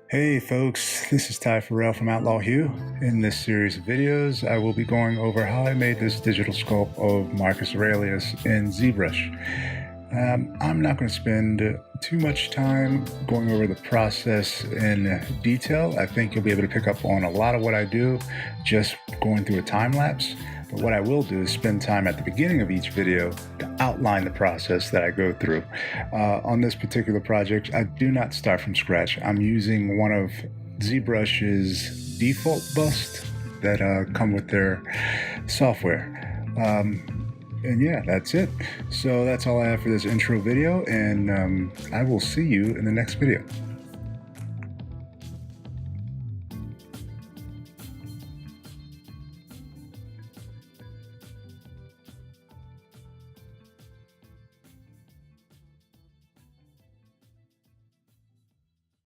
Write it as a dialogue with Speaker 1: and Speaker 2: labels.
Speaker 1: Hey folks, this is Ty Farrell from OutlawHue. In this series of videos, I will be going over how I made this digital sculpt of Marcus Aurelius in Zbrush. I'm not going to spend too much time going over the process in detail. I think you'll be able to pick up on a lot of what I do just going through a time lapse. But what I will do is spend time at the beginning of each video to outline the process that I go through. On this particular project, I do not start from scratch. I'm using one of Zbrush's default busts that come with their software. And yeah, that's it. So that's all I have for this intro video, and I will see you in the next video.